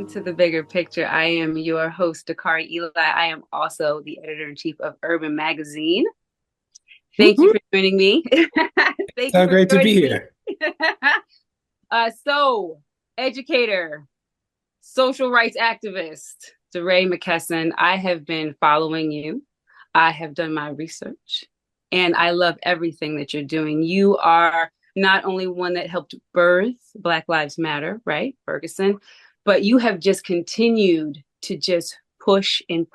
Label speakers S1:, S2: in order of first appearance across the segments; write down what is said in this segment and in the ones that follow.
S1: to the bigger picture. I am your host, Dakari Eli. I am also the editor-in-chief of Urban Magazine. Thank you
S2: Woo-hoo.
S1: for joining me. Thank you
S2: So
S1: for
S2: great to be
S1: joining me.
S2: here.
S1: So, educator, social rights activist, DeRay Mckesson, I have been following you. I have done my research, and I love everything that you're doing. You are not only one that helped birth Black Lives Matter, right, Ferguson, but you have just continued to just push and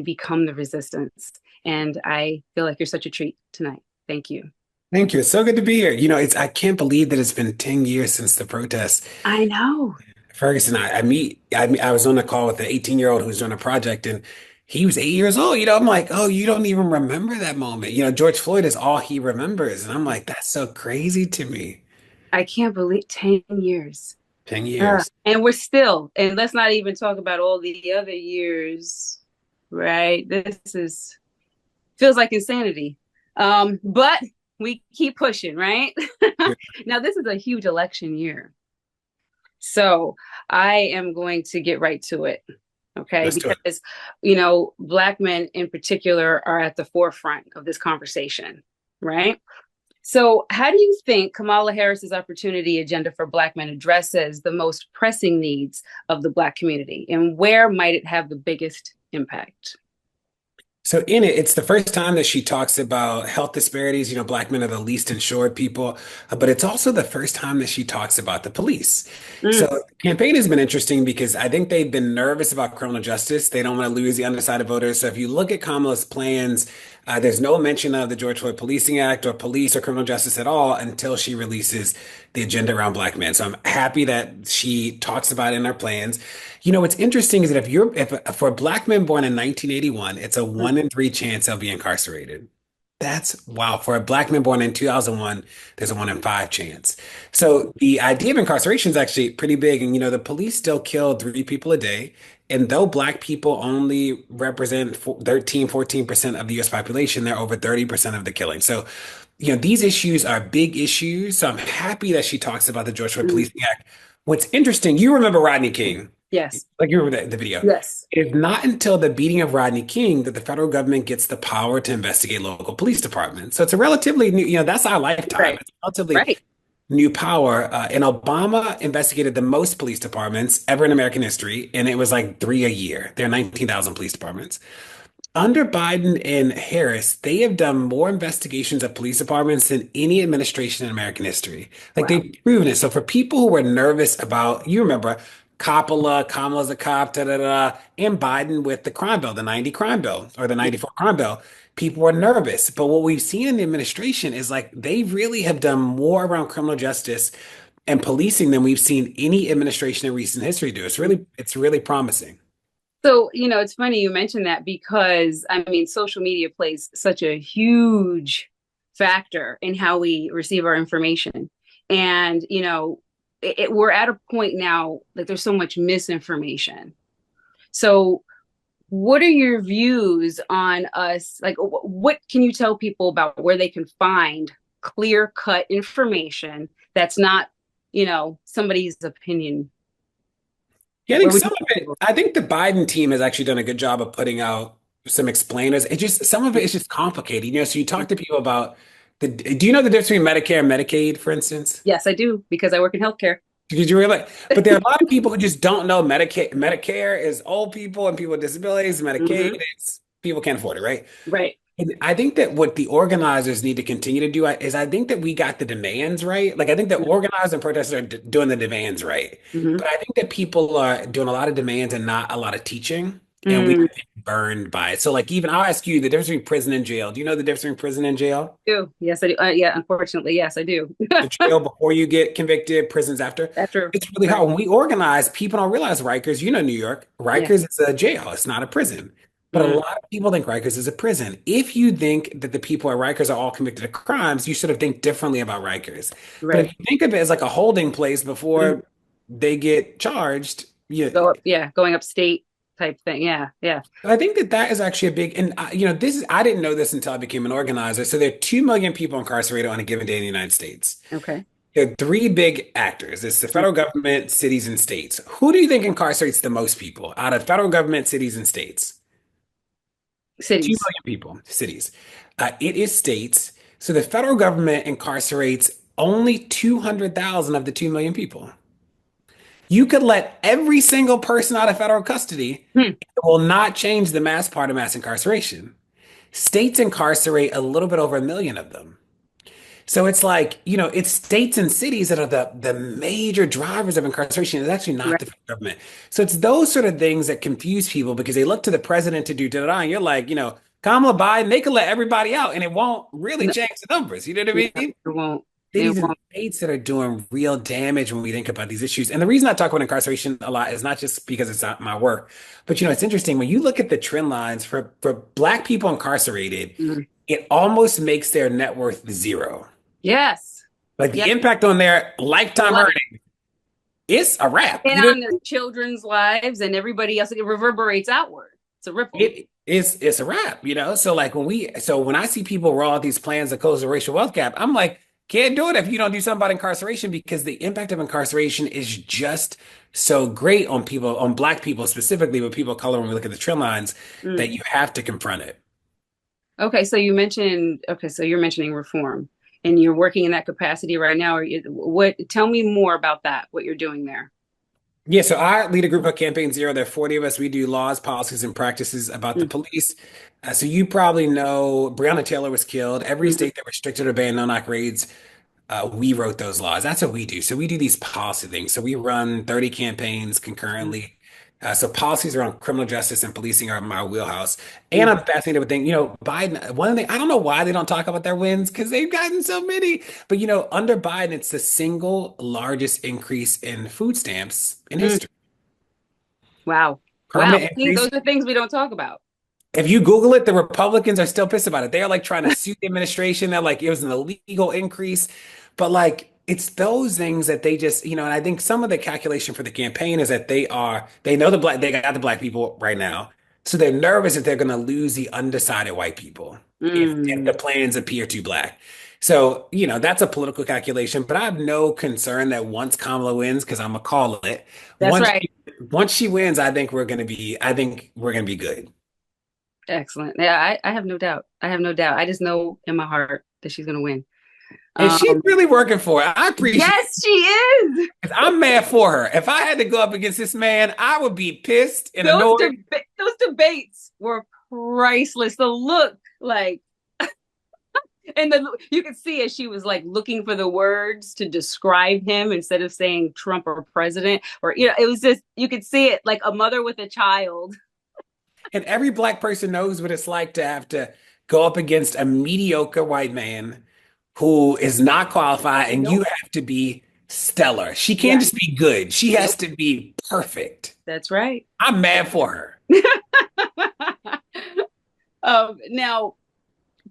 S1: become the resistance. And I feel like you're such a treat tonight. Thank you.
S2: Thank you. It's so good to be here. I can't believe that it's been 10 years since the protests.
S1: I know.
S2: Ferguson, I was on a call with an 18-year-old who's doing a project and he was 8 years old. I'm like, oh, you don't even remember that moment. George Floyd is all he remembers. And I'm like, that's so crazy to me.
S1: I can't believe 10 years.
S2: 10 years.
S1: And we're still, and let's not even talk about all the other years, right? This is feels like insanity. But we keep pushing, right? Now, this is a huge election year. So I am going to get right to it. Okay.
S2: Let's do it.
S1: Because, Black men in particular are at the forefront of this conversation, right? So, how do you think Kamala Harris's opportunity agenda for Black men addresses the most pressing needs of the Black community, and where might it have the biggest impact?
S2: So in it, it's the first time that she talks about health disparities. Black men are the least insured people, but it's also the first time that she talks about the police. So
S1: Mm,
S2: the campaign has been interesting because I think they've been nervous about criminal justice. They don't want to lose the undecided voters. So if you look at Kamala's plans, there's no mention of the George Floyd Policing Act or police or criminal justice at all until she releases the agenda around Black men. So I'm happy that she talks about it in her plans. What's interesting is that if for Black men born in 1981, it's a
S1: mm,
S2: 1 in 3 chance they'll be incarcerated. That's wow. For a Black man born in 2001, there's a 1 in 5 chance. So the idea of incarceration is actually pretty big. And the police still kill 3 people a day. And though Black people only represent 13, 14% of the US population, they're over 30% of the killing. So, these issues are big issues. So I'm happy that she talks about the George Floyd
S1: mm.
S2: Policing Act. What's interesting, you remember Rodney King.
S1: Yes.
S2: Like you remember the video.
S1: Yes.
S2: It's not until the beating of Rodney King that the federal government gets the power to investigate local police departments. So it's a relatively new, that's our lifetime.
S1: Right.
S2: It's relatively
S1: Right.
S2: new power. And Obama investigated the most police departments ever in American history, and it was like 3 a year. There are 19,000 police departments. Under Biden and Harris, they have done more investigations of police departments than any administration in American history. Like
S1: Wow.
S2: they've proven it. So for people who were nervous about, you remember Coppola, Kamala's a cop, da da da, and Biden with the crime bill, the 90 crime bill or the 94 crime bill, people were nervous. But what we've seen in the administration is like they really have done more around criminal justice and policing than we've seen any administration in recent history do. It's really promising.
S1: So, it's funny you mentioned that because I mean, social media plays such a huge factor in how we receive our information. And, we're at a point now, like there's so much misinformation. So, what are your views on us? Like, what can you tell people about where they can find clear cut information that's not, somebody's opinion?
S2: Yeah, I
S1: Where
S2: think
S1: would you
S2: some of
S1: tell
S2: it,
S1: people?
S2: I think the Biden team has actually done a good job of putting out some explainers. Some of it is just complicated. So you talk to people about do you know the difference between Medicare and Medicaid, for instance?
S1: Yes, I do because I work in healthcare.
S2: Did you realize? But there are a lot of people who just don't know Medicare is old people and people with disabilities. Medicaid
S1: Hmm.
S2: is people can't afford it, right?
S1: Right.
S2: And I think that what the organizers need to continue to do is I think that we got the demands right. Like I think that organizers and protesters are doing the demands right.
S1: Hmm.
S2: But I think that people are doing a lot of demands and not a lot of teaching. And we
S1: Mm,
S2: get burned by it. So like even I'll ask you the difference between prison and jail. Do you know the difference between prison and jail?
S1: do. Yes, I do. Yeah, unfortunately, yes, I do.
S2: The jail before you get convicted, prisons after.
S1: That's true.
S2: It's really
S1: Right.
S2: hard. When we organize, people don't realize Rikers, New York,
S1: Yeah.
S2: Rikers is a jail. It's not a prison. But a
S1: Mm,
S2: lot of people think Rikers is a prison. If you think that the people at Rikers are all convicted of crimes, you should have think differently about Rikers. But if
S1: right.
S2: you think of it as like a holding place
S1: Mm,
S2: before they get charged,
S1: go up. Yeah, going upstate type thing. Yeah, yeah.
S2: I think that that is actually a big, and this is, I didn't know this until I became an organizer. So there are 2 million people incarcerated on a given day in the United States.
S1: Okay.
S2: There are three big actors. It's the federal government, cities, and states. Who do you think incarcerates the most people out of federal government, cities, and states? 2
S1: Cities.
S2: million people, cities. It is states. So the federal government incarcerates only 200,000 of the 2 million people. You could let every single person out of federal custody.
S1: Hmm.
S2: It will not change the mass part of mass incarceration. States incarcerate a little bit over 1 million of them. So it's like, it's states and cities that are the major drivers of incarceration. It's actually not
S1: Right.
S2: the federal government. So it's those sort of things that confuse people because they look to the president to do da-da-da, and you're like, Kamala Biden, they can let everybody out and it won't really
S1: No,
S2: change the numbers. You know what
S1: no,
S2: I mean?
S1: it won't. It
S2: Cities and
S1: won't.
S2: states that are doing real damage when we think about these issues. And the reason I talk about incarceration a lot is not just because it's not my work, but it's interesting when you look at the trend lines for Black people incarcerated,
S1: Mhm.
S2: it almost makes their net worth zero.
S1: Yes.
S2: Like the
S1: Yes.
S2: impact on their lifetime
S1: Life.
S2: earnings, it's a wrap.
S1: And on their children's lives and everybody else, it reverberates outward. It's a ripple.
S2: It's a wrap. So like when I see people roll out these plans that close the racial wealth gap, I'm like, can't do it if you don't do something about incarceration because the impact of incarceration is just so great on people, on Black people specifically, but people of color when we look at the trend lines, that
S1: Mm.
S2: you have to confront it.
S1: Okay, so you're mentioning reform and you're working in that capacity right now. Tell me more about that, what you're doing there.
S2: Yeah, so I lead a group of Campaign Zero. There are 40 of us. We do laws, policies, and practices about the
S1: Mm.
S2: police. So you probably know Breonna Taylor was killed. Every
S1: Mhm.
S2: state that restricted or banned no-knock raids, we wrote those laws. That's what we do. So we do these policy things. So we run 30 campaigns concurrently. So policies around criminal justice and policing are my wheelhouse. And
S1: Mm.
S2: I'm fascinated with things, Biden, one of the, I don't know why they don't talk about their wins because they've gotten so many. But under Biden, it's the single largest increase in food stamps in
S1: Mm.
S2: history.
S1: Wow. Wow.
S2: Permanent
S1: See, those
S2: increase.
S1: are things we don't talk about.
S2: If you Google it, the Republicans are still pissed about it. They are like trying to sue the administration. They're like, it was an illegal increase. But like, it's those things that they just, and I think some of the calculation for the campaign is that they know they got the Black people right now. So they're nervous that they're going to lose the undecided white people if the
S1: Mm.
S2: plans appear too Black. So, that's a political calculation, but I have no concern that once Kamala wins, because I'm gonna call it,
S1: That's
S2: once
S1: right.
S2: once she wins, I think we're gonna be good.
S1: Excellent. Yeah, I have no doubt. I have no doubt. I just know in my heart that she's going to win.
S2: And she's
S1: Um,
S2: really working for it. I appreciate
S1: yes, she is.
S2: it. I'm mad for her. If I had to go up against this man, I would be pissed and
S1: Those
S2: annoyed.
S1: those debates were priceless. The look, like, and you could see as she was like looking for the words to describe him instead of saying Trump or president, or it was just you could see it like a mother with a child.
S2: And every Black person knows what it's like to have to go up against a mediocre white man who is not qualified, and you
S1: Nope.
S2: have to be stellar. She can't
S1: Yeah.
S2: just be good. She has
S1: Nope.
S2: to be perfect.
S1: That's right.
S2: I'm mad for her.
S1: Now,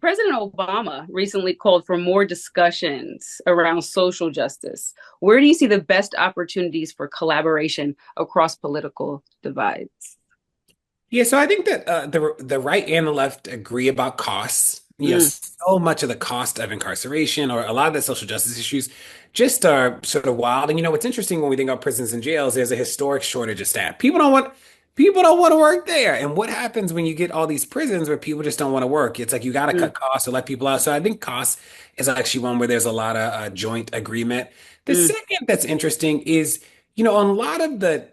S1: President Obama recently called for more discussions around social justice. Where do you see the best opportunities for collaboration across political divides?
S2: Yeah, so I think that the right and the left agree about costs.
S1: Mm,
S2: So much of the cost of incarceration or a lot of the social justice issues just are sort of wild. And what's interesting when we think about prisons and jails, there's a historic shortage of staff. People don't want to work there. And what happens when you get all these prisons where people just don't want to work? It's like you got to
S1: mm,
S2: cut costs or let people out. So I think cost is actually one where there's a lot of joint agreement. The
S1: mm,
S2: second that's interesting is, on a lot of the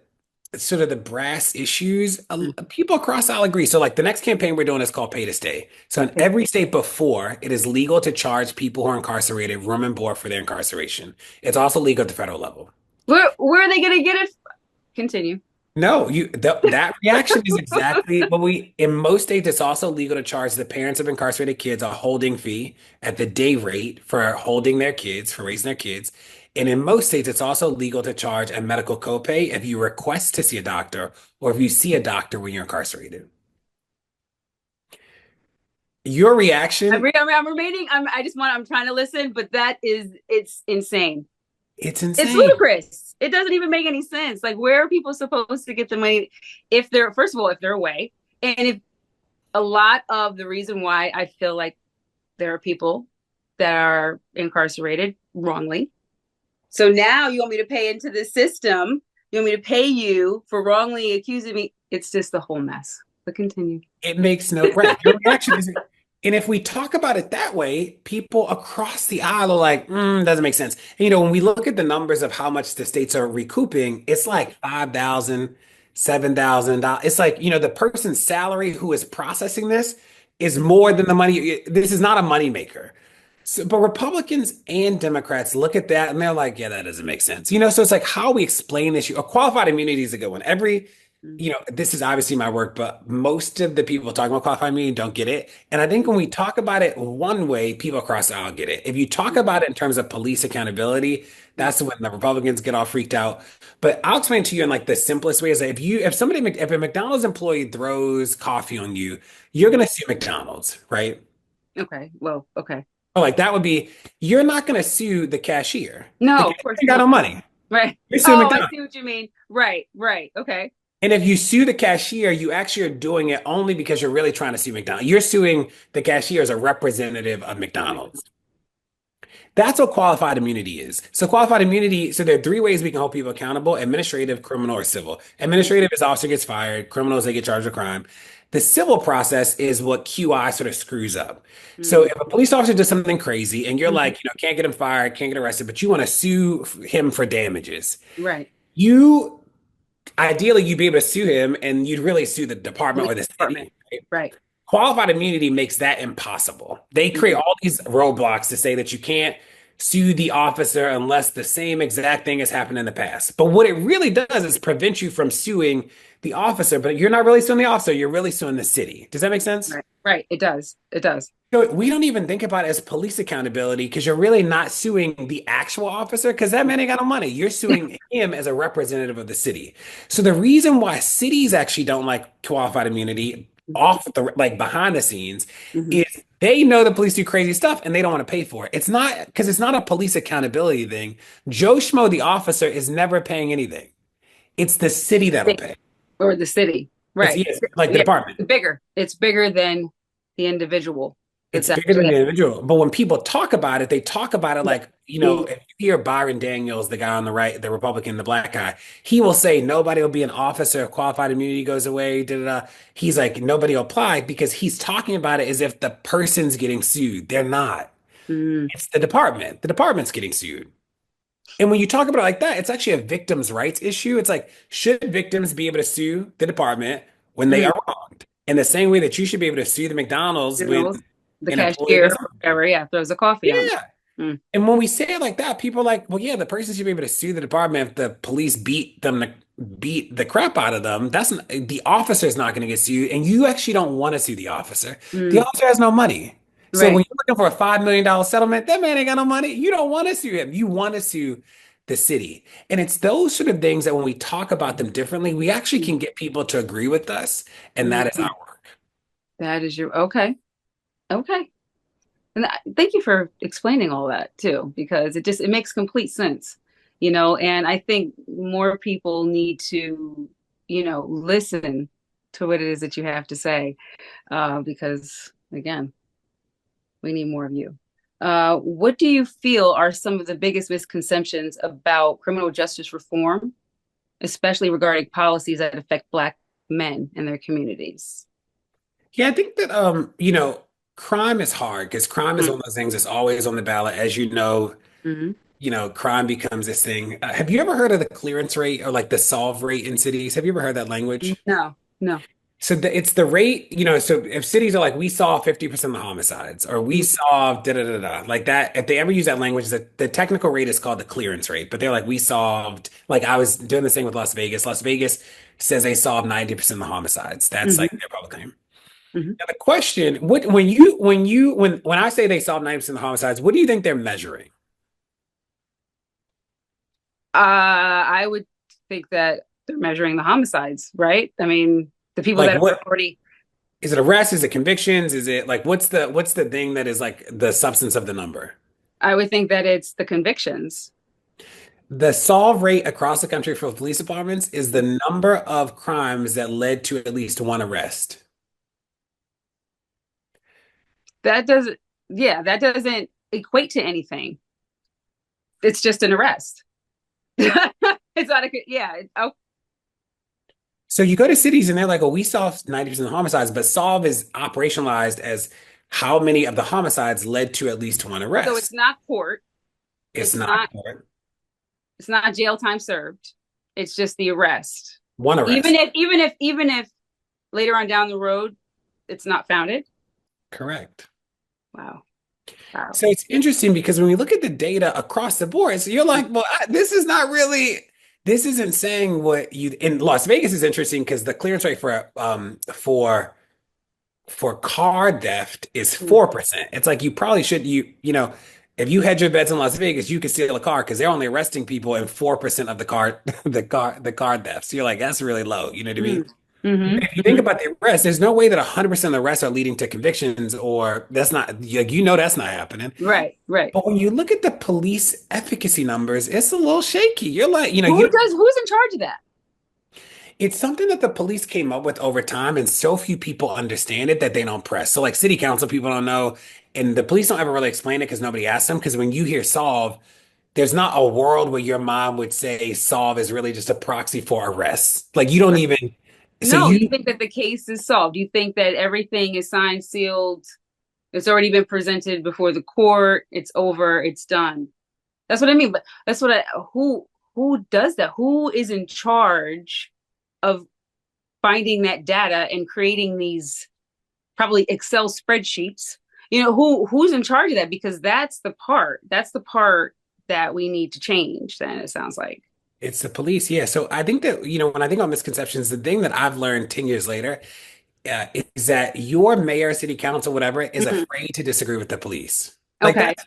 S2: sort of the brass issues,
S1: mm.
S2: people across I'll agree. So like the next campaign we're doing is called Pay to Stay. So in
S1: Okay.
S2: every state before, it is legal to charge people who are incarcerated room and board for their incarceration. It's also legal at the federal level.
S1: Where are they going to get it? Continue.
S2: No, that reaction is exactly what in most states, it's also legal to charge the parents of incarcerated kids a holding fee at the day rate for holding their kids, for raising their kids. And in most states, it's also legal to charge a medical copay if you request to see a doctor or if you see a doctor when you're incarcerated. Your reaction,
S1: I'm remaining. I'm trying to listen, but it's insane.
S2: it's
S1: It's
S2: insane.
S1: ludicrous. It doesn't even make any sense. Like, where are people supposed to get the money if they're, first of all, if they're away? And if a lot of the reason why I feel like there are people that are incarcerated wrongly So now you want me to pay into the system. You want me to pay you for wrongly accusing me. It's just a whole mess. But continue.
S2: It makes no right. Your reaction is, and if we talk about it that way, people across the aisle are like, doesn't make sense. And, when we look at the numbers of how much the states are recouping, it's like 5,000, $7,000. It's like, the person's salary who is processing this is more than the money. This is not a money maker. So, but Republicans and Democrats look at that and they're like, yeah, that doesn't make sense. So it's like how we explain this. A qualified immunity is a good one. This is obviously my work, but most of the people talking about qualified immunity don't get it. And I think when we talk about it one way, people across the aisle get it. If you talk about it in terms of police accountability, that's when the Republicans get all freaked out. But I'll explain to you in like the simplest way is that if a McDonald's employee throws coffee on you, you're going to sue McDonald's, right?
S1: Okay. Well, okay.
S2: Or like that would be, you're not going to sue the cashier. The
S1: No, of course
S2: cashier got
S1: not.
S2: no money.
S1: Right.
S2: You're suing
S1: Oh, I
S2: McDonald's.
S1: see what you mean. Right, right. Okay.
S2: And if you sue the cashier, you actually are doing it only because you're really trying to sue McDonald's. You're suing the cashier as a representative of McDonald's. That's what qualified immunity is. So qualified immunity, so there are three ways we can hold people accountable: administrative, criminal, or civil. Administrative is officer gets fired, criminals they get charged with crime. The civil process is what QI sort of screws up. So
S1: Mm-hmm.
S2: if a police officer does something crazy and you're
S1: Mm-hmm.
S2: like, can't get him fired, can't get arrested, but you want to sue him for damages,
S1: Right.
S2: you ideally you'd be able to sue him and you'd really sue the department
S1: Police
S2: or the
S1: department.
S2: city. Right?
S1: Right.
S2: Qualified immunity makes that impossible. They create
S1: Mm-hmm.
S2: all these roadblocks to say that you can't sue the officer unless the same exact thing has happened in the past. But what it really does is prevent you from suing the officer, but you're not really suing the officer, you're really suing the city. Does that make sense?
S1: Right. Right. It does. It does.
S2: So we don't even think about it as police accountability because you're really not suing the actual officer because that man ain't got no money. You're suing him as a representative of the city. So the reason why cities actually don't like qualified immunity off the like behind the scenes
S1: Mm-hmm.
S2: is they know the police do crazy stuff and they don't want to pay for it. It's not because it's not a police accountability thing. Joe Schmo, the officer, is never paying anything. It's the city that'll pay.
S1: Or the city.
S2: It's
S1: Right.
S2: yes, like the
S1: Yeah.
S2: department.
S1: It's bigger. It's bigger than the individual.
S2: It's
S1: It's
S2: bigger than
S1: actually
S2: the individual. But when people talk about it, they talk about it like,
S1: mm,
S2: if you hear Byron Daniels, the guy on the right, the Republican, the black guy, he will say nobody will be an officer if qualified immunity goes away. Da, da, da. He's like, nobody will apply because he's talking about it as if the person's getting sued. They're not.
S1: mm,
S2: It's the department. The department's getting sued. And when you talk about it like that, it's actually a victim's rights issue. It's like, should victims be able to sue the department when they
S1: mm,
S2: are wronged? In the same way that you should be able to sue the McDonald's
S1: you
S2: when
S1: know, the
S2: an employee
S1: cashier
S2: does
S1: or
S2: something.
S1: whatever, yeah, throws a coffee on.
S2: Yeah.
S1: Mm,
S2: And when we say it like that, people are like, well, yeah, the person should be able to sue the department if the police beat the crap out of them. That's not, the officer is not going to get sued, and you actually don't want to sue the officer. The
S1: mm,
S2: officer has no money. So
S1: right.
S2: when you're looking for a $5 million settlement, that man ain't got no money. You don't want to sue him. You want to sue the city. And it's those sort of things that when we talk about them differently, we actually can get people to agree with us, and that is
S1: Mm,
S2: our work.
S1: that is your okay. Okay. And thank you for explaining all that too, because it makes complete sense, and I think more people need to, listen to what it is that you have to say, because again, we need more of you. What do you feel are some of the biggest misconceptions about criminal justice reform, especially regarding policies that affect Black men and their communities?
S2: Yeah, I think that crime is hard because crime is one of those things that's always on the ballot. As
S1: Mm-hmm.
S2: crime becomes this thing. Have you ever heard of the clearance rate or like the solve rate in cities? Have you ever heard that language?
S1: No, no.
S2: So it's the rate, so if cities are like, we solve 50% of the homicides or we solve da da da da, like that, if they ever use that language, the technical rate is called the clearance rate. But they're like, we solved, like I was doing this thing with Las Vegas. Las Vegas says they solved 90% of the homicides. That's like
S1: Mm-hmm.
S2: their public claim.
S1: Mm-hmm.
S2: Now the question, when I say they solve 90% of the homicides, what do you think they're measuring?
S1: I would think that they're measuring the homicides, right? I mean, the people
S2: Like
S1: that are
S2: what
S1: already,
S2: is it arrests? Is it convictions? Is it like what's the thing that is like the substance of the number?
S1: I would think that it's the convictions.
S2: The solve rate across the country for police departments is the number of crimes that led to at least one arrest.
S1: That doesn't, yeah, that doesn't equate to anything. It's just an arrest. It's not a good, yeah. Oh,
S2: So you go to cities and they're like, "Oh, we solved 90% of homicides," but solve is operationalized as how many of the homicides led to at least one
S1: so it's
S2: arrest.
S1: not court.
S2: It's
S1: It's
S2: not
S1: not,
S2: court.
S1: it's not jail time served. It's just the arrest.
S2: One
S1: Even
S2: arrest.
S1: if, even if, even if later on down the road, it's not founded.
S2: Correct.
S1: Wow. Wow.
S2: So it's interesting because when we look at the data across the board, so you're like, well, this is not really, this isn't saying what you in Las Vegas is interesting because the clearance rate for car theft is
S1: Mm,
S2: 4%. It's like you probably should if you had your bets in Las Vegas, you could steal a car because they're only arresting people in 4% of the car the car thefts. So you're like, that's really low. You know what I mean?
S1: mm, mm-hmm,
S2: If you think
S1: mm-hmm.
S2: about the arrests, there's no way that 100% of the arrests are leading to convictions, or that's not, that's not happening.
S1: Right, right.
S2: But when you look at the police efficacy numbers, it's a little shaky. You're like, you
S1: Who's in charge of that?
S2: it's something that the police came up with over time, and so few people understand it that they don't press. So, like city council people don't know, and the police don't ever really explain it because nobody asks them. Because when you hear solve, there's not a world where your mom would say solve is really just a proxy for arrests. Like you don't even, so
S1: No, you
S2: you,
S1: think that the case is solved. You think that everything is signed, sealed, it's already been presented before the court, it's over, it's done. That's what I mean. But that's what I who does that? Who is in charge of finding that data and creating these probably Excel spreadsheets? Who's in charge of that? Because that's the part that we need to change, then it sounds like.
S2: it's the police. Yeah. So I think that, when I think about misconceptions, the thing that I've learned 10 years later is that your mayor, city council, whatever, is
S1: Mm,
S2: afraid to disagree with the police. Like
S1: okay.
S2: that's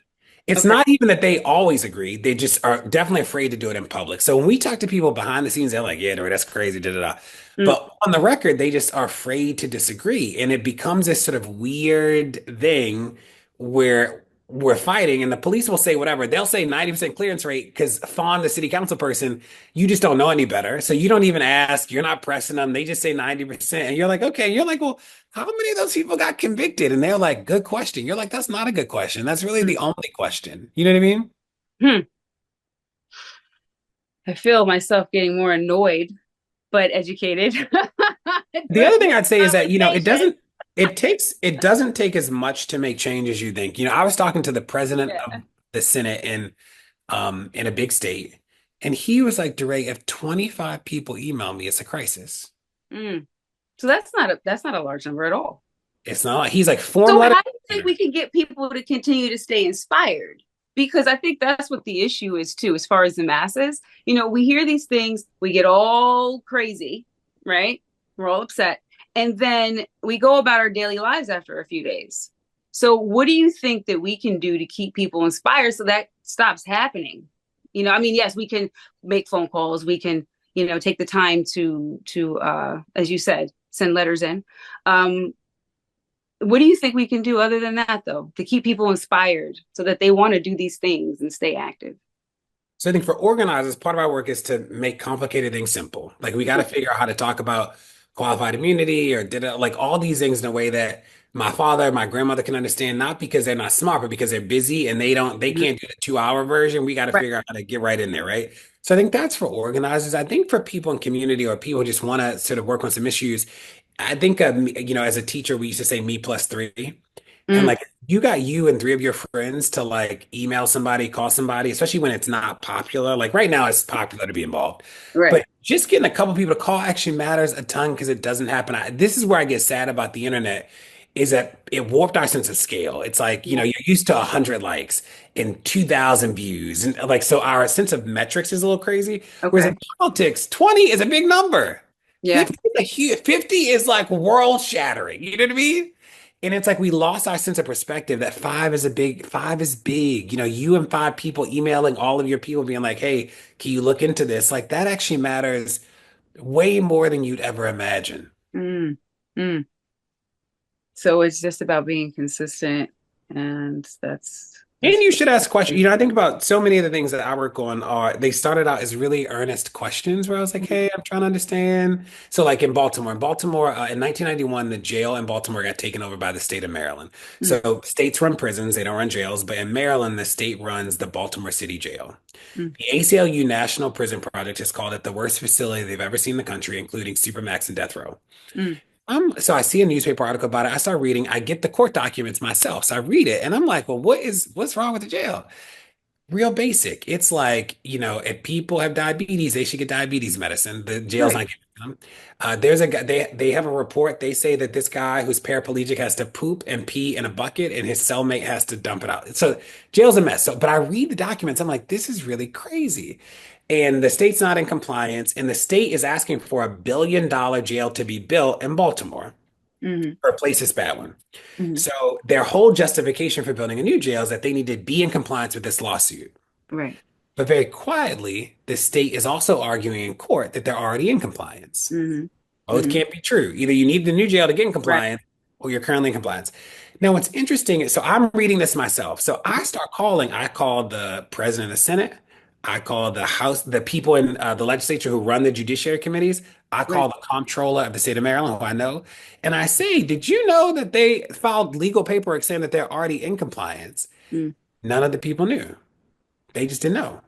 S2: it's
S1: Okay.
S2: not even that they always agree. They just are definitely afraid to do it in public. So when we talk to people behind the scenes, they're like, yeah, no, that's crazy, da da da.
S1: Mm,
S2: But on the record, they just are afraid to disagree. And it becomes this sort of weird thing where we're fighting and the police will say whatever. They'll say 90% clearance rate because Fawn, the city council person, you just don't know any better. So you don't even ask. You're not pressing them. They just say 90%. And you're like, okay. You're like, well, how many of those people got convicted? And they're like, good question. You're like, that's not a good question. That's really
S1: mm,
S2: the only question. You know what I mean?
S1: hmm. I feel myself getting more annoyed, but educated
S2: The
S1: during
S2: other thing
S1: this
S2: I'd say is that,
S1: conversation.
S2: it doesn't take as much to make change as you think. I was talking to the president of
S1: Yeah.
S2: the Senate in a big state, and he was like, DeRay, if 25 people email me, it's a crisis.
S1: Mm. So that's not a large number at all.
S2: It's not like he's like form
S1: So
S2: letter.
S1: how do you think we can get people to continue to stay inspired? Because I think that's what the issue is too, as far as the masses. We hear these things, we get all crazy, right? We're all upset. And then we go about our daily lives after a few days. So what do you think that we can do to keep people inspired so that stops happening? I mean, yes, we can make phone calls, we can, take the time to as you said, send letters in. Um, what do you think we can do other than that, though, to keep people inspired so that they want to do these things and stay active?
S2: So I think for organizers, part of our work is to make complicated things simple. Like we got to figure out how to talk about qualified immunity or did it like all these things in a way that my father, my grandmother can understand, not because they're not smart, but because they're busy and they
S1: Mhm.
S2: can't do the 2 hour version. We got to
S1: Right.
S2: figure out how to get right in there, right? So I think that's for organizers. I think for people in community or people who just want to sort of work on some issues, I think as a teacher, we used to say me plus three. And
S1: Mm,
S2: like you got you and three of your friends to like email somebody, call somebody, especially when it's not popular. Like right now, it's popular to be involved.
S1: right.
S2: But just getting a couple people to call actually matters a ton because it doesn't happen. This is where I get sad about the internet is that it warped our sense of scale. It's like,
S1: Yeah.
S2: you're used to 100 likes and 2,000 views. And like, so our sense of metrics is a little crazy. Whereas
S1: Okay.
S2: in politics, 20 is a big number.
S1: Yeah.
S2: 50 is, 50 is like world shattering. You know what I mean? And it's like we lost our sense of perspective that five is big. You and five people emailing all of your people being like, hey, can you look into this? Like that actually matters way more than you'd ever imagine.
S1: Mm, mm. So it's just about being consistent, and that's.
S2: And
S1: That's
S2: you should ask questions. I think about so many of the things that I work on they started out as really earnest questions where I was like, hey, I'm trying to understand. So like in Baltimore, in 1991, the jail in Baltimore got taken over by the state of Maryland.
S1: mm,
S2: So states run prisons, they don't run jails, but in Maryland, the state runs the Baltimore City Jail.
S1: mm,
S2: The ACLU National Prison Project has called it the worst facility they've ever seen in the country, including Supermax and death row.
S1: mm,
S2: So I see a newspaper article about it. I start reading. I get the court documents myself. So I read it and I'm like, well, what's wrong with the jail? Real basic. It's like, if people have diabetes, they should get diabetes medicine. The jail's
S1: right.
S2: not giving them. There's a guy, they have a report. They say that this guy who's paraplegic has to poop and pee in a bucket and his cellmate has to dump it out. So jail's a mess. So, but I read the documents. I'm like, this is really crazy. And the state's not in compliance. And the state is asking for $1 billion jail to be built in Baltimore
S1: Mm-hmm,
S2: to replace this bad one.
S1: mm-hmm,
S2: So their whole justification for building a new jail is that they need to be in compliance with this lawsuit.
S1: right.
S2: But very quietly, the state is also arguing in court that they're already in compliance.
S1: Mm-hmm,
S2: Both
S1: mm-hmm,
S2: can't be true. Either you need the new jail to get in
S1: right.
S2: compliance or you're currently in compliance. Now, what's interesting is, so I'm reading this myself. So I called the president of the Senate. I called the House, the people in the legislature who run the judiciary committees. I
S1: Right.
S2: called the comptroller of the state of Maryland, who I know. And I say, did you know that they filed legal paperwork saying that they're already in compliance?
S1: Mm,
S2: None of the people knew. They just didn't know.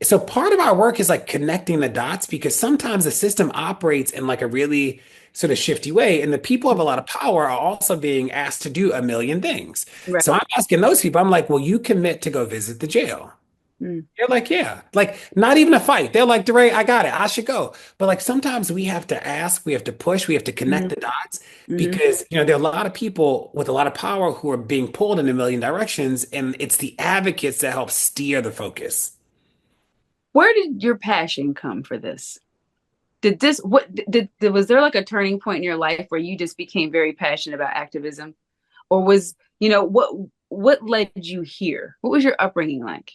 S2: So part of our work is like connecting the dots because sometimes the system operates in like a really sort of shifty way, and the people of a lot of power are also being asked to do a million things.
S1: right.
S2: So I'm asking those people, I'm like, will you commit to go visit the jail?
S1: Mm,
S2: They're like, yeah, like not even a fight. They're like, DeRay, I got it. I should go. But like sometimes we have to ask, we have to push, we have to connect
S1: mm-hmm,
S2: the dots
S1: mm-hmm.
S2: because there are a lot of people with a lot of power who are being pulled in a million directions, and it's the advocates that help steer the focus.
S1: Where did your passion come for this? Did this what did was there like a turning point in your life where you just became very passionate about activism? Or was, what led you here? What was your upbringing like?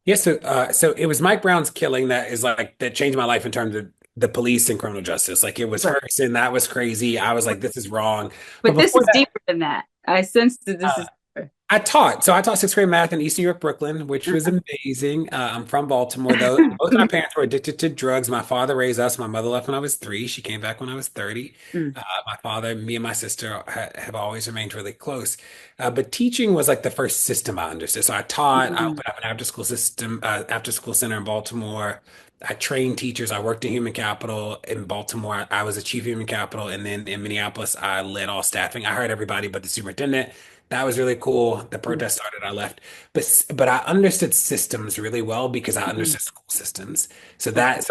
S2: Yes, so it was Mike Brown's killing that changed my life in terms of the police and criminal justice. Like it was
S1: Right.
S2: Ferguson, that was crazy. I was like, this is wrong. But
S1: But this
S2: before
S1: is deeper than that. I sense that this
S2: that,
S1: is deeper.
S2: I taught sixth grade math in East New York, Brooklyn, which was amazing. I'm from Baltimore, though. Both my parents were addicted to drugs. My father raised us. My mother left when I was 3. She came back when I was 30.
S1: Mm,
S2: My father, me and my sister have always remained really close. But teaching was like the first system I understood. So I
S1: mm,
S2: opened up an after school center in Baltimore. I trained teachers. I worked in human capital in Baltimore. I was a chief human capital. And then in Minneapolis, I led all staffing. I hired everybody but the superintendent. That was really cool. The
S1: mm,
S2: protest started, I left. But I understood systems really well because I
S1: mm.
S2: understood school systems.
S1: Okay.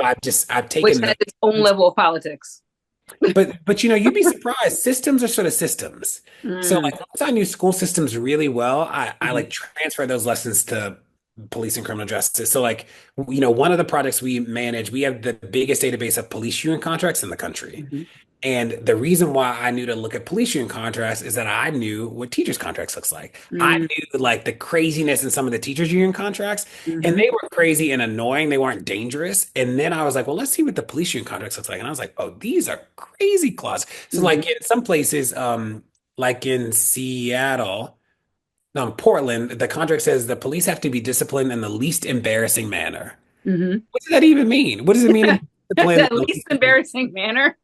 S2: I've
S1: Which
S2: taken
S1: has
S2: the
S1: its own level of politics.
S2: but you'd be surprised. Systems are sort of systems. So
S1: Mm,
S2: like once I knew school systems really well, I
S1: mhm,
S2: like transferred those lessons to police and criminal justice. So like one of the projects we manage, we have the biggest database of police union contracts in the country.
S1: mhm,
S2: And the reason why I knew to look at police union contracts is that I knew what teachers' contracts looks like. I
S1: mm,
S2: knew like the craziness in some of the teachers' union contracts, and
S1: mhm,
S2: they were crazy and annoying. They weren't dangerous. And then I was like, well, let's see what the police union contracts looks like. And I was like, oh, these are crazy clauses. So
S1: mhm,
S2: like in some places, like in Seattle, no, Portland, the contract says the police have to be disciplined in the least embarrassing manner.
S1: mhm.
S2: What does that even mean? What does it mean to be disciplined in
S1: The
S2: the
S1: least
S2: least
S1: embarrassing manner.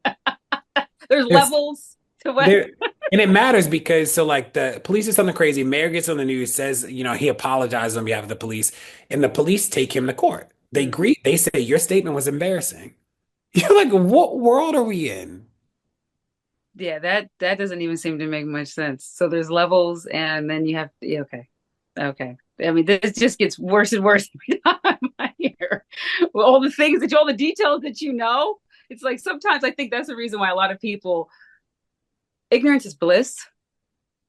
S1: There's
S2: embarrassing?
S1: levels to what.
S2: There and it matters because so like the police is something crazy. Mayor gets on the news, says, he apologizes on behalf of the police, and the police take him to court.
S1: Mm.
S2: They say your statement was embarrassing. You're like, what world are we in?
S1: Yeah, that doesn't even seem to make much sense. So there's levels, and then you have yeah, okay, okay. I mean, this just gets worse and worse every time I hear well, all the details that you know. It's like sometimes I think that's the reason why a lot of people ignorance is bliss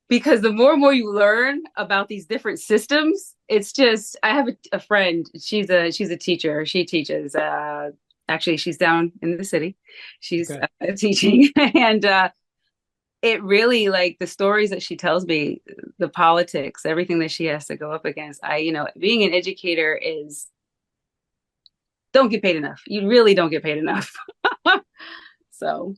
S1: because the more and more you learn about these different systems, it's just I have a friend. She's a teacher. She teaches. Actually, she's down in the city. She's
S2: Okay.
S1: teaching, and it really like the stories that she tells me, the politics, everything that she has to go up against. Being an educator is don't get paid enough. You really don't get paid enough. So,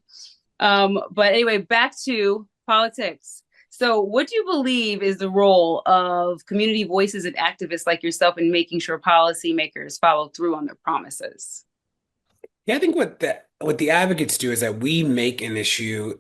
S1: but anyway, back to politics. So, what do you believe is the role of community voices and activists like yourself in making sure policymakers follow through on their promises?
S2: Yeah, I think what the advocates do is that we make an issue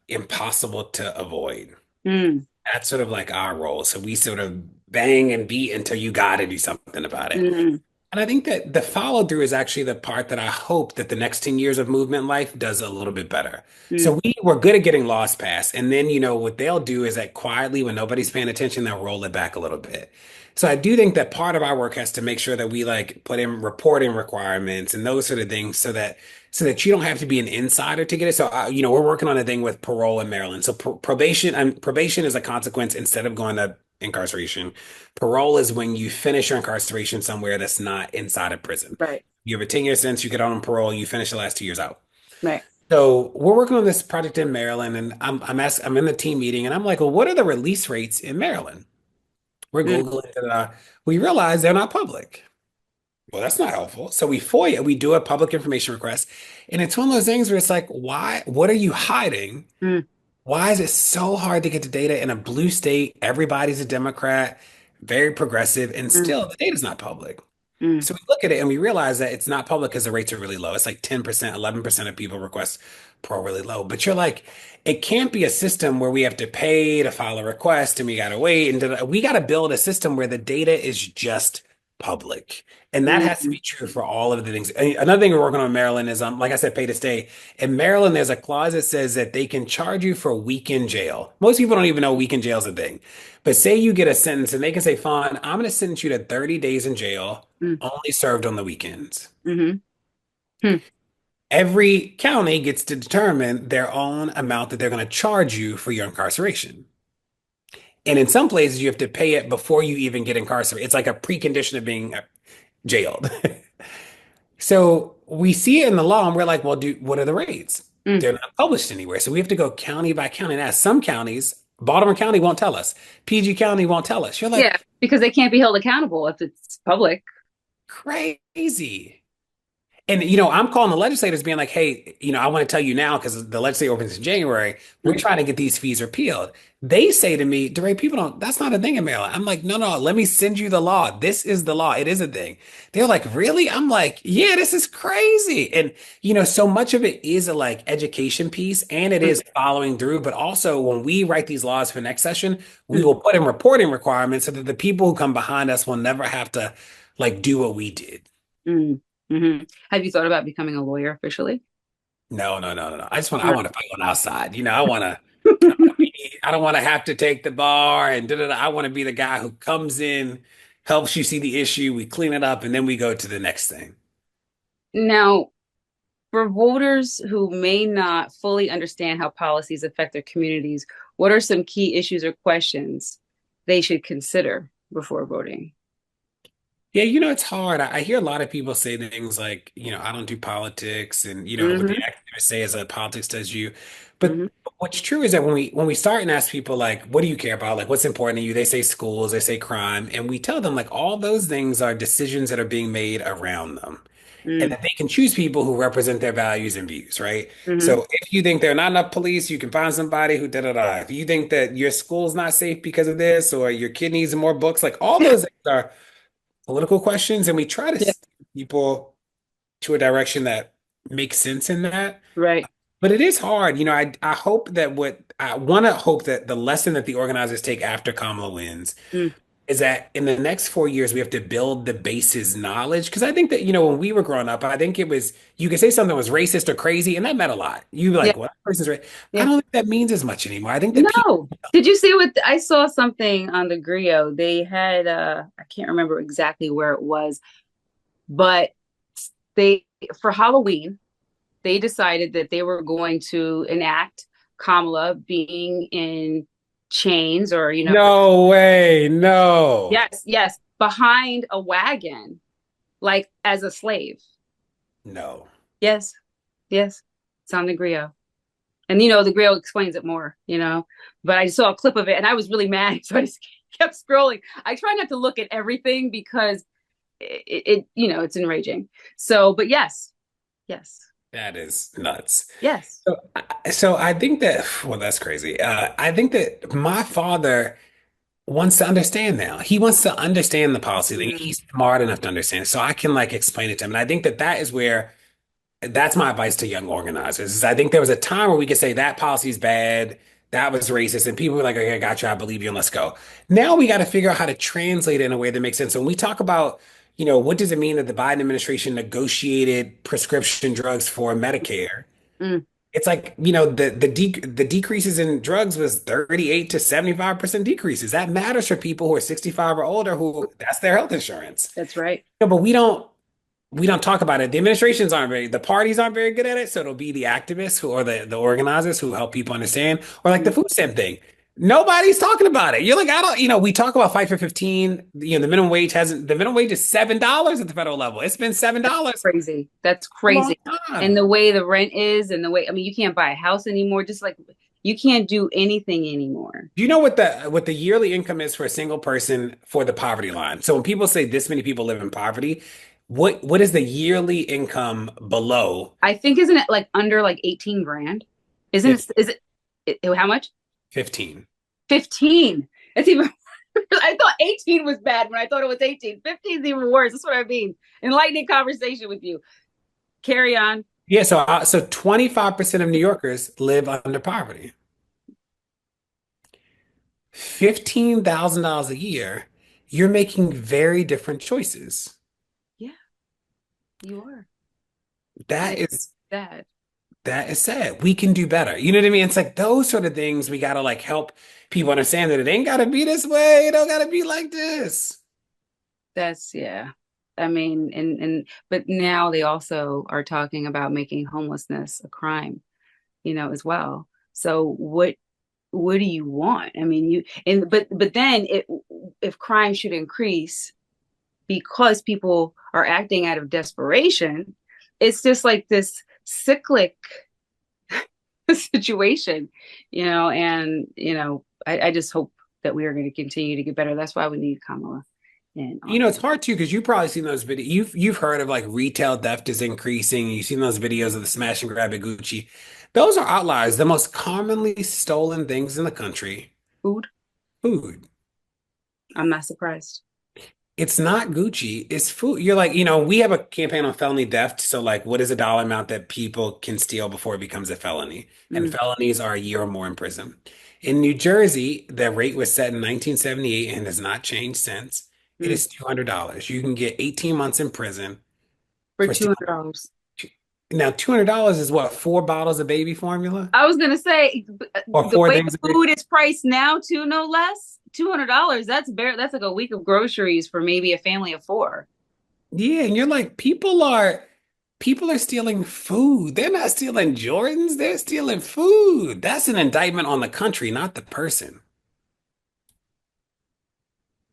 S2: impossible to avoid.
S1: Mm,
S2: That's sort of like our role. So we sort of bang and beat until you got to do something about it.
S1: mm,
S2: And I think that the follow through is actually the part that I hope that the next 10 years of movement life does a little bit better.
S1: mm,
S2: So we were good at getting laws passed. And then, what they'll do is that quietly, when nobody's paying attention, they'll roll it back a little bit. So I do think that part of our work has to make sure that we like put in reporting requirements and those sort of things so that you don't have to be an insider to get it. So we're working on a thing with parole in Maryland. So probation and probation is a consequence instead of going to incarceration. Parole is when you finish your incarceration somewhere that's not inside a prison.
S1: right,
S2: You have a 10-year sentence, you get on parole, you finish the last 2 years out.
S1: right.
S2: So we're working on this project in Maryland, and I'm in the team meeting, and I'm like, well, what are the release rates in Maryland? We're
S1: Mm,
S2: Googling, we realize they're not public. Well, that's not helpful. So we do a public information request, and it's one of those things where it's like, why? What are you hiding?
S1: mm,
S2: Why is it so hard to get the data in a blue state? Everybody's a Democrat, very progressive, and
S1: mm,
S2: still the data's not public.
S1: mm,
S2: So we look at it and we realize that it's not public because the rates are really low. It's like 10%, 11% of people request parole really low. But you're like, it can't be a system where we have to pay to file a request and we got to wait. And we got to build a system where the data is just public. And that has to
S1: mm,
S2: be true for all of the things. And another thing we're working on in Maryland is, like I said, pay to stay. In Maryland, there's a clause that says that they can charge you for a week in jail. Most people don't even know week in jail is a thing. But say you get a sentence and they can say, fine, I'm going to sentence you to 30 days in jail
S1: mm,
S2: only served on the weekends.
S1: mhm, mm,
S2: Every county gets to determine their own amount that they're going to charge you for your incarceration. And in some places, you have to pay it before you even get incarcerated. It's like a precondition of being jailed. So we see it in the law and we're like, well, what are the rates?
S1: mm.
S2: They're not published anywhere. So we have to go county by county and ask. Some counties, Baltimore County won't tell us. PG County won't tell us. You're like,
S1: Yeah, because they can't be held accountable if it's public.
S2: crazy. And I'm calling the legislators being like, hey, I want to tell you now because the legislature opens in January. We're
S1: Mm,
S2: trying to get these fees repealed. They say to me, DeRay, people don't, that's not a thing in Maryland. I'm like, no, no, let me send you the law. This is the law. It is a thing. They're like, really? I'm like, yeah, this is crazy. And so much of it is a like education piece and it
S1: mm,
S2: is following through. But also when we write these laws for next session, we
S1: mm,
S2: will put in reporting requirements so that the people who come behind us will never have to like do what we did.
S1: mm, mhm. Have you thought about becoming a lawyer officially?
S2: No, no, no, no, no. I
S1: Mm.
S2: want to fight on outside. I don't want to have to take the bar and da, da, da. I want to be the guy who comes in, helps you see the issue, we clean it up, and then we go to the next thing.
S1: Now, for voters who may not fully understand how policies affect their communities, what are some key issues or questions they should consider before voting?
S2: Yeah, it's hard. I hear a lot of people say things like, I don't do politics, and what the
S1: Hmm.
S2: activists say is that politics does you. But
S1: Hmm.
S2: what's true is that when we start and ask people like, what do you care about? Like, what's important to you? They say schools, they say crime, and we tell them like all those things are decisions that are being made around them. And
S1: Mm.
S2: that they can choose people who represent their values and views, right?
S1: Hmm.
S2: So if you think there are not enough police, you can find somebody who da da da. If you think that your school's not safe because of this, or your kid needs more books, like all
S1: Yeah.
S2: those things are political questions, and we try to
S1: Yeah.
S2: steer people to a direction that makes sense in that.
S1: Right.
S2: But it is hard. I hope that what I want to hope that the lesson that the organizers take after Kamala wins
S1: Mm.
S2: is that in the next 4 years we have to build the bases knowledge. Because I think that when we were growing up, I think it was you could say something was racist or crazy, and that meant a lot. You were
S1: Yeah.
S2: like, "Well, that person's right." I
S1: Yeah.
S2: don't think that means as much anymore. I think that people,
S1: No. Did you see what I saw something on the Grio? They had I can't remember exactly where it was, but they for Halloween, they decided that they were going to enact Kamala being in chains or,
S2: no way, no,
S1: yes, yes, behind a wagon, like as a slave.
S2: no.
S1: Yes, yes, it's on the Grio. And, the Grio explains it more, but I saw a clip of it and I was really mad. So I just kept scrolling. I try not to look at everything because it's enraging. So, but yes, yes.
S2: That is nuts.
S1: Yes.
S2: So I think that, well, that's crazy. I think that my father wants to understand now. He wants to understand the policy. Like,
S1: Mm,
S2: he's smart enough to understand. So I can like explain it to him. And I think that that is where that's my advice to young organizers. Is I think there was a time where we could say that policy is bad, that was racist, and people were like, okay, I got you, I believe you, and let's go. Now we got to figure out how to translate it in a way that makes sense. So when we talk about, what does it mean that the Biden administration negotiated prescription drugs for Medicare?
S1: mm,
S2: It's like, the decreases in drugs was 38 to 75% decreases. That matters for people who are 65 or older who that's their health insurance.
S1: that's right.
S2: But we don't talk about it. The parties aren't very good at it. So it'll be the activists who or the organizers who help people understand, or like the
S1: Mm,
S2: food stamp thing. Nobody's talking about it. You're like, I don't, we talk about fight for 15. The minimum wage is $7 at the federal level. It's been $7
S1: crazy. That's
S2: for a long
S1: crazy. And
S2: time.
S1: the way the rent is, and the way, I mean, you can't buy a house anymore. Just like you can't do anything anymore.
S2: Do you know what the yearly income is for a single person for the poverty line? So when people say this many people live in poverty, what is the yearly income below
S1: I think, isn't it like under like 18 grand? Isn't it, is how much?
S2: 15?
S1: 15. It's even, I thought 18 was bad when I thought it was 18. 15 is even worse. That's what I mean. Enlightening conversation with you. Carry on.
S2: Yeah, so 25% of New Yorkers live under poverty. $15,000 a year, you're making very different choices.
S1: Yeah, you are.
S2: That
S1: It's
S2: is
S1: sad.
S2: that is sad. We can do better. You know what I mean? It's like those sort of things we gotta like help people understand that it ain't gotta be this way. It don't gotta be like this.
S1: That's, yeah. I mean, but now they also are talking about making homelessness a crime, as well. So what do you want? I mean, but then if crime should increase because people are acting out of desperation, it's just like this cyclic situation, and I just hope that we are going to continue to get better. That's why we need Kamala in
S2: It's
S1: office.
S2: hard too because you've probably seen those videos. You've heard of like retail theft is increasing. You've seen those videos of the smash and grab at Gucci. Those are outliers. The most commonly stolen things in the country,
S1: Food,
S2: food.
S1: I'm not surprised.
S2: It's not Gucci, it's food. You're like, we have a campaign on felony theft. So, like, what is a dollar amount that people can steal before it becomes a felony? And
S1: Mm,
S2: felonies are a year or more in prison. In New Jersey, the rate was set in 1978 and has not changed since. It
S1: mm.
S2: is $200. You can get 18 months in prison
S1: For
S2: for stealing.
S1: $200.
S2: Now, $200 is what, 4 bottles of baby formula?
S1: I was gonna say
S2: Or
S1: the
S2: four
S1: way
S2: things
S1: the
S2: of baby.
S1: food is priced now, too, no less. $200. That's like a week of groceries for maybe a family of four.
S2: Yeah, and you're like, people are stealing food. They're not stealing Jordans, they're stealing food. That's an indictment on the country, not the person.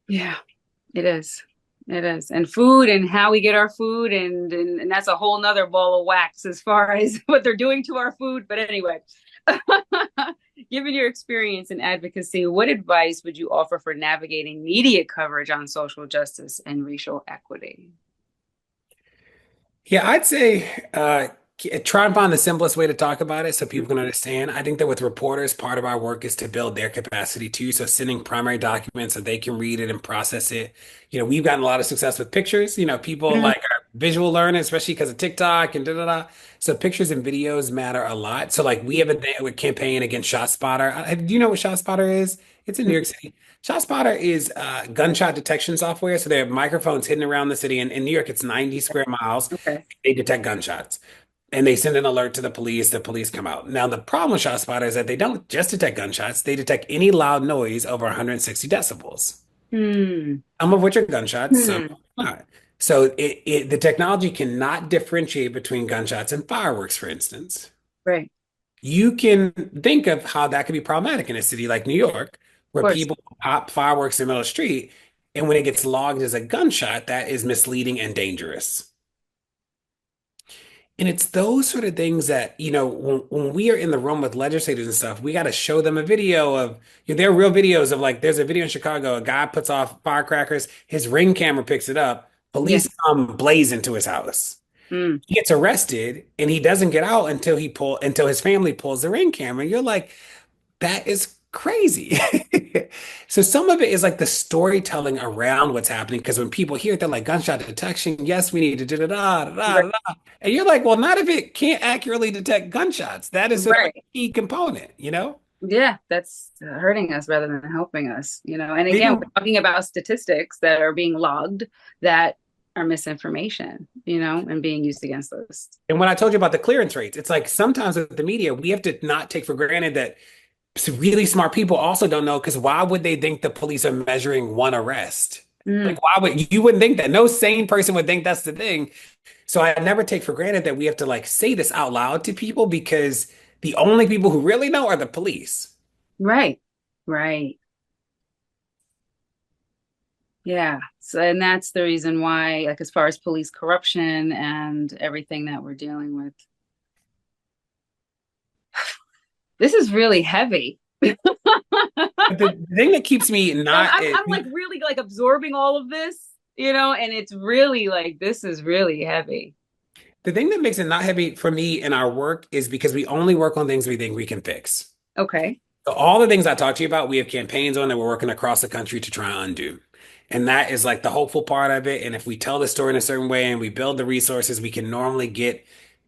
S1: Yeah, it is. It is. And food and how we get our food and that's a whole nother ball of wax as far as what they're doing to our food. But anyway, given your experience in advocacy, what advice would you offer for navigating media coverage on social justice and racial equity?
S2: Yeah, I'd say try and find the simplest way to talk about it so people can understand. I think that with reporters, part of our work is to build their capacity too. So sending primary documents so they can read it and process it. We've gotten a lot of success with pictures. People
S1: Mm,
S2: like are visual learners, especially because of TikTok and da da da. So pictures and videos matter a lot. So like we have a campaign against ShotSpotter. Do you know what ShotSpotter is? It's in New York City. ShotSpotter is gunshot detection software. So they have microphones hidden around the city. And in New York, it's 90 square miles.
S1: okay.
S2: They detect gunshots and they send an alert to the police. The police come out. Now, the problem with ShotSpotter is that they don't just detect gunshots, they detect any loud noise over 160 decibels,
S1: Hmm.
S2: some of which are gunshots, some
S1: Hmm.
S2: are not. So the technology cannot differentiate between gunshots and fireworks, for instance.
S1: Right.
S2: You can think of how that could be problematic in a city like New York,
S1: Of
S2: where
S1: course.
S2: people pop fireworks in the middle of the street, and when it gets logged as a gunshot, that is misleading and dangerous. And it's those sort of things that, when we are in the room with legislators and stuff, we got to show them a video of, there are real videos of like, there's a video in Chicago, a guy puts off firecrackers, his ring camera picks it up,
S1: Yeah.
S2: police come blaze into his house.
S1: Mm.
S2: He gets arrested and he doesn't get out until his family pulls the ring camera. And you're like, that is crazy. So some of it is like the storytelling around what's happening. Because when people hear it, they're like gunshot detection. Yes, we need to da da da da
S1: Right.
S2: da da. And you're like, well, not if it can't accurately detect gunshots. That is a
S1: Right.
S2: key component, you know?
S1: Yeah, that's hurting us rather than helping us, you know. And again,
S2: Even
S1: we're talking about statistics that are being logged that are misinformation, you know, and being used against us.
S2: and when I told you about the clearance rates, it's like sometimes with the media, we have to not take for granted that really smart people also don't know because why would they think the police are measuring one arrest?
S1: Mm,
S2: Like, why would you wouldn't think that? No sane person would think that's the thing. So I never take for granted that we have to like say this out loud to people because the only people who really know are the police.
S1: right. Right. Yeah. So, and that's the reason why, like, as far as police corruption and everything that we're dealing with, this is really heavy.
S2: But the thing that keeps me not
S1: I'm like really like absorbing all of this, you know, and it's really like this is really heavy.
S2: the thing that makes it not heavy for me in our work is because we only work on things we think we can fix.
S1: Okay.
S2: So all the things I talked to you about, we have campaigns on that we're working across the country to try and undo. And that is like the hopeful part of it. And if we tell the story in a certain way and we build the resources, we can normally get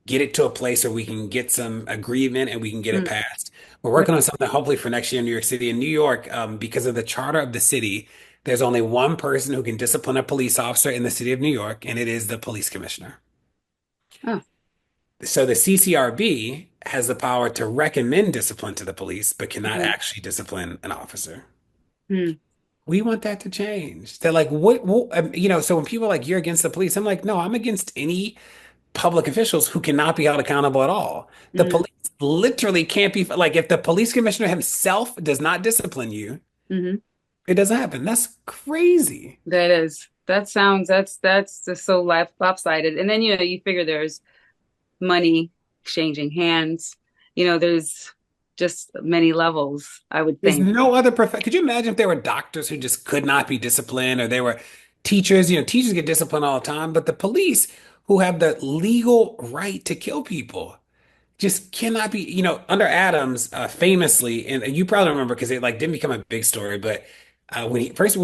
S2: it to a place where we can get some agreement and we can get it
S1: Mm,
S2: passed. We're
S1: right.
S2: working on something hopefully for next year in New York City. In New York, because of the charter of the city, there's only one person who can discipline a police officer in the city of New York, and it is the police commissioner.
S1: Oh,
S2: So the CCRB has the power to recommend discipline to the police, but cannot
S1: mhm.
S2: actually discipline an officer.
S1: Mm,
S2: We want that to change. They're like, what, so when people are like, you're against the police, I'm like, no, I'm against any public officials who cannot be held accountable at all. The
S1: mm,
S2: police literally can't be, like, if the police commissioner himself does not discipline you,
S1: hmm.
S2: it doesn't happen. That's crazy.
S1: That is. That sounds. That's just so lopsided. And then you know you figure there's money exchanging hands. You know, there's just many levels. I would
S2: There's
S1: think.
S2: no other prof. Could you imagine if there were doctors who just could not be disciplined, or they were teachers? Teachers get disciplined all the time, but the police who have the legal right to kill people just cannot be, under Adams, famously, and you probably remember because it like didn't become a big story, but when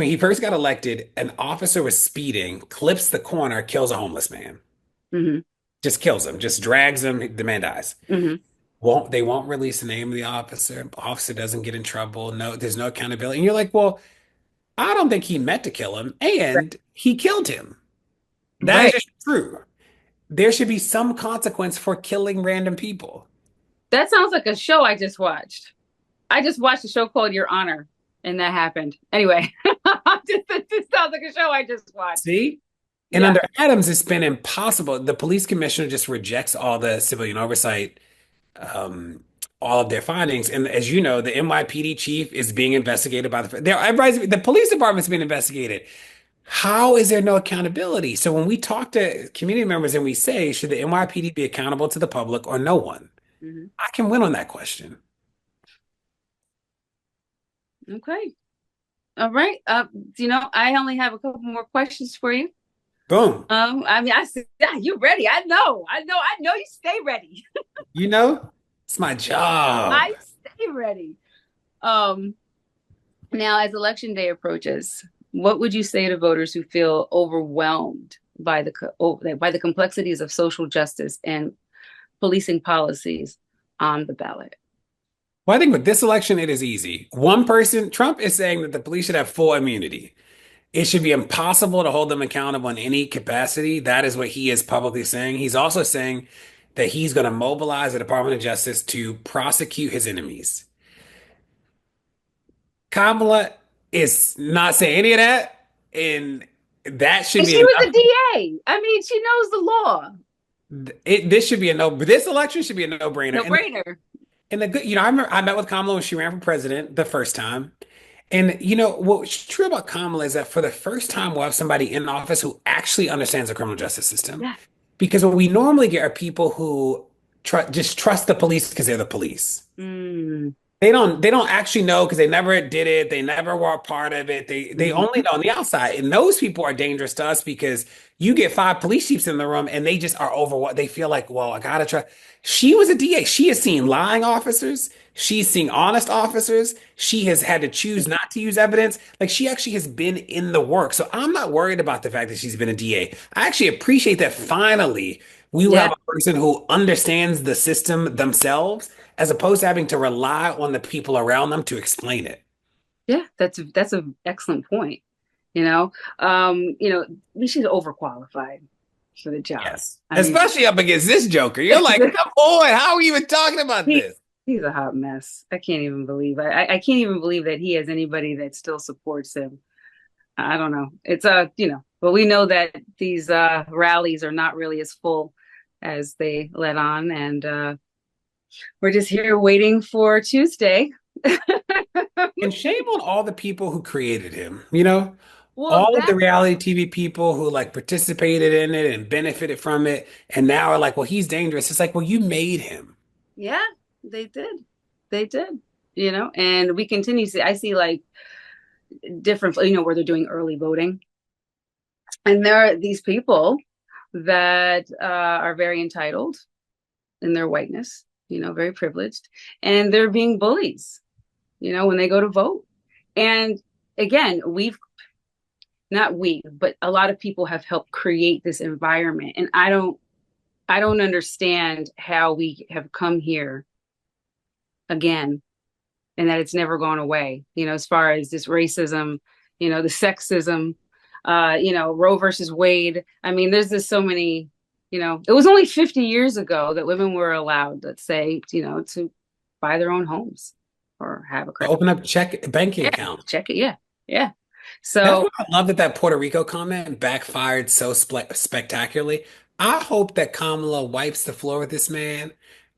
S2: he first got elected, an officer was speeding, clips the corner, kills a homeless man,
S1: Hmm.
S2: just kills him, just drags him, the man dies.
S1: Hmm.
S2: They won't release the name of the officer. Officer doesn't get in trouble. No, there's no accountability. And you're like, well, I don't think he meant to kill him,
S1: Right.
S2: and he killed him. That is
S1: Right.
S2: just true. There should be some consequence for killing random people.
S1: That sounds like a show I just watched. I just watched a show called Your Honor, and that happened. Anyway, this sounds like a show I just watched.
S2: See? And
S1: Yeah.
S2: under Adams, it's been impossible. The police commissioner just rejects all the civilian oversight, um, all of their findings. And as you know, the NYPD chief is being investigated by the police department's being investigated. How is there no accountability? So when we talk to community members and we say, should the NYPD be accountable to the public or no one?
S1: Hmm.
S2: I can win on that question.
S1: Okay. All right. You know, I only have a couple more questions for you.
S2: Boom.
S1: I mean, I said, yeah, you ready? I know you stay ready.
S2: It's my job.
S1: I stay ready. Um, Now, as election day approaches, what would you say to voters who feel overwhelmed by by the complexities of social justice and policing policies on the ballot?
S2: Well, I think with this election, it is easy. One person, Trump is saying that the police should have full immunity. It should be impossible to hold them accountable in any capacity. That is what he is publicly saying. He's also saying that he's going to mobilize the Department of Justice to prosecute his enemies. Kamala is not saying any of that, and that should
S1: And
S2: be
S1: she was a
S2: enough.
S1: DA. I mean, she knows the law.
S2: This should be a no. This election should be a no-brainer.
S1: No brainer.
S2: And the good, I remember I met with Kamala when she ran for president the first time. And what's true about Kamala is that for the first time, we'll have somebody in office who actually understands the criminal justice system.
S1: Yeah.
S2: Because what we normally get are people who just trust the police because they're the police.
S1: Mm.
S2: They don't actually know because they never did it. They never were a part of it. They only
S1: Mhm.
S2: know on the outside. And those people are dangerous to us because you get five police chiefs in the room and they just are over what they feel like, well, I gotta try. She was a DA. She has seen lying officers. She's seen honest officers. She has had to choose not to use evidence. Like she actually has been in the work. So I'm not worried about the fact that she's been a DA. I actually appreciate that finally we will
S1: Yeah,
S2: have a person who understands the system themselves as opposed to having to rely on the people around them to explain it.
S1: yeah, that's an excellent point. You know, she's overqualified for the job.
S2: Yes.
S1: I mean,
S2: Especially up against this Joker. You're like, come on, how are we even talking about
S1: he
S2: this?
S1: he's a hot mess. I can't even believe I can't even believe that he has anybody that still supports him. I don't know. It's but we know that these rallies are not really as full as they let on, and we're just here waiting for Tuesday.
S2: And shame on all the people who created him, you know?
S1: Well,
S2: All of the
S1: that
S2: reality TV people who like participated in it and benefited from it and now are like, well, he's dangerous. It's like, well, you made him.
S1: yeah, they did. They did. And we continue to see, I see like different, where they're doing early voting. And there are these people that are very entitled in their whiteness, very privileged, and they're being bullies, when they go to vote. And again, not we, but a lot of people have helped create this environment. And I don't understand how we have come here again and that it's never gone away, as far as this racism, the sexism, Roe versus Wade. I mean, there's just so many, it was only 50 years ago that women were allowed, let's say, to buy their own homes or have a credit.
S2: Open up check banking
S1: Yeah,
S2: account.
S1: check it. Yeah. Yeah.
S2: That's
S1: So
S2: why I love that Puerto Rico comment backfired so spectacularly. I hope that Kamala wipes the floor with this man.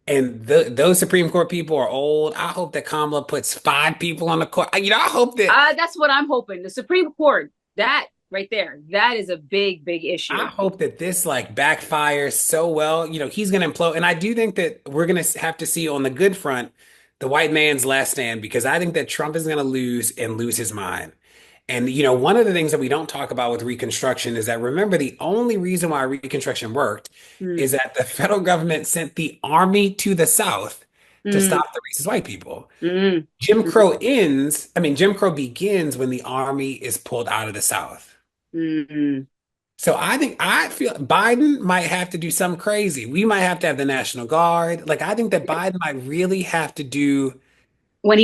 S2: And those Supreme Court people are old. I hope that Kamala puts five people on the court. I hope that
S1: that's what I'm hoping. The Supreme Court, that right there, that is a big, big
S2: I
S1: issue.
S2: hope that this like backfires so well. He's going to implode. And I do think that we're going to have to see on the good front the white man's last stand because I think that Trump is going to lose and lose his mind. And one of the things that we don't talk about with Reconstruction is that remember the only reason why Reconstruction worked
S1: Mm,
S2: is that the federal government sent the army to the South to
S1: mm,
S2: stop the racist white people.
S1: mm,
S2: Jim Crow begins when the army is pulled out of the South.
S1: mm.
S2: So I feel Biden might have to do something crazy. We might have to have the National Guard. Like I think that Biden might really have to do
S1: When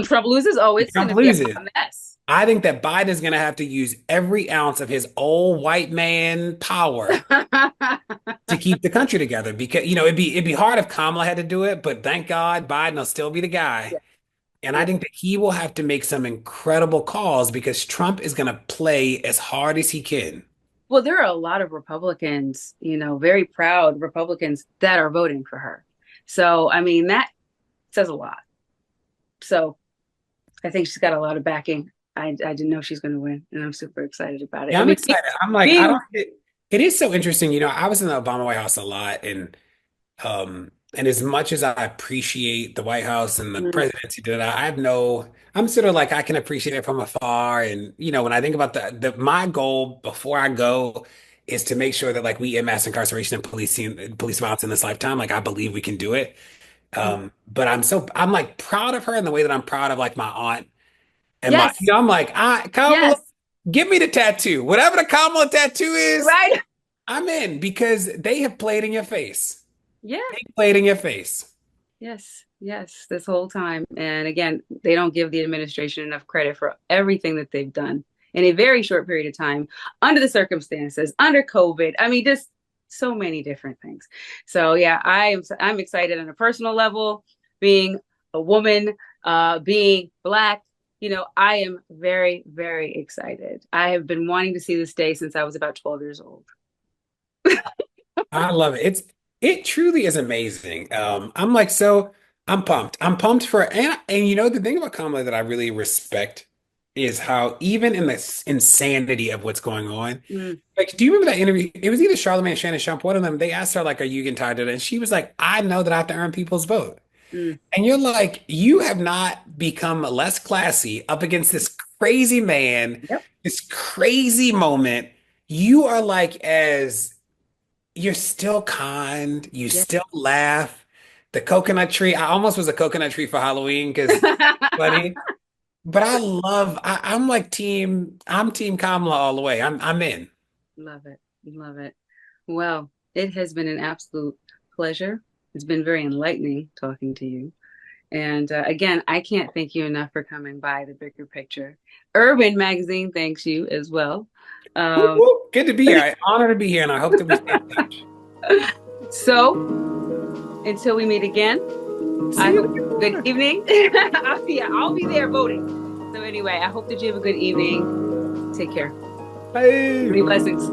S1: Trump loses, oh, it's going
S2: Trump
S1: to be a
S2: loses.
S1: hot mess.
S2: I think that Biden is going to have to use every ounce of his old white man power to keep the country together because it'd be hard if Kamala had to do it, but thank God Biden will still be the guy.
S1: Yeah,
S2: And I
S1: yeah.
S2: think that he will have to make some incredible calls because Trump is going to play as hard as he can.
S1: Well, there are a lot of Republicans, very proud Republicans that are voting for her. So, I mean, that says a lot. So, I think she's got a lot of backing. I didn't know she's going to win, and I'm super excited about it.
S2: Yeah,
S1: I
S2: I'm
S1: mean,
S2: excited. I'm like, I
S1: being
S2: don't. It is so interesting. I was in the Obama White House a lot, and as much as I appreciate the White House and the
S1: mm,
S2: presidency, that I have no. I'm sort of like I can appreciate it from afar, and when I think about my goal before I go is to make sure that like we end mass incarceration and police violence in this lifetime. Like I believe we can do it. But I'm like proud of her in the way that I'm proud of like my aunt and
S1: yes,
S2: I'm like, Kamala,
S1: yes,
S2: give me the tattoo. Whatever the Kamala tattoo is,
S1: right,
S2: I'm in because they have played in your face.
S1: yeah.
S2: They played in your face.
S1: Yes, yes, this whole time. And again, they don't give the administration enough credit for everything that they've done in a very short period of time, under the circumstances, under COVID. I mean, just so many different things. So yeah, I'm excited on a personal level, being a woman, being Black. I am very, very excited. I have been wanting to see this day since I was about 12 years old.
S2: I love it. It truly is amazing. I'm like I'm pumped. I'm pumped for and the thing about Kamala that I really respect is how even in the insanity of what's going on,
S1: Mm.
S2: like, do you remember that interview? It was either Charlamagne or Shannon Sharp, one of them. They asked her like, "Are you getting tired of it?" And she was like, "I know that I have to earn people's vote."
S1: Mm.
S2: And you're like, you have not become less classy up against this crazy man,
S1: Yep.
S2: this crazy moment. You are like, as you're still kind, you
S1: Yeah.
S2: still laugh. The coconut tree, I almost was a coconut tree for Halloween because funny. But I'm like I'm team Kamala all the way. I'm in.
S1: Love it. Love it. Well, it has been an absolute pleasure. It's been very enlightening talking to you. And again, I can't thank you enough for coming by the bigger picture. Urban Magazine thanks you as well.
S2: Whoop,
S1: Um,
S2: whoop. Good to be here. I honor to be here, and I hope that we stay in touch.
S1: so until we meet again, I
S2: See
S1: hope
S2: you.
S1: you have a good evening. I'll be there voting. So anyway, I hope that you have a good evening. Take care.
S2: Bye.
S1: Many blessings.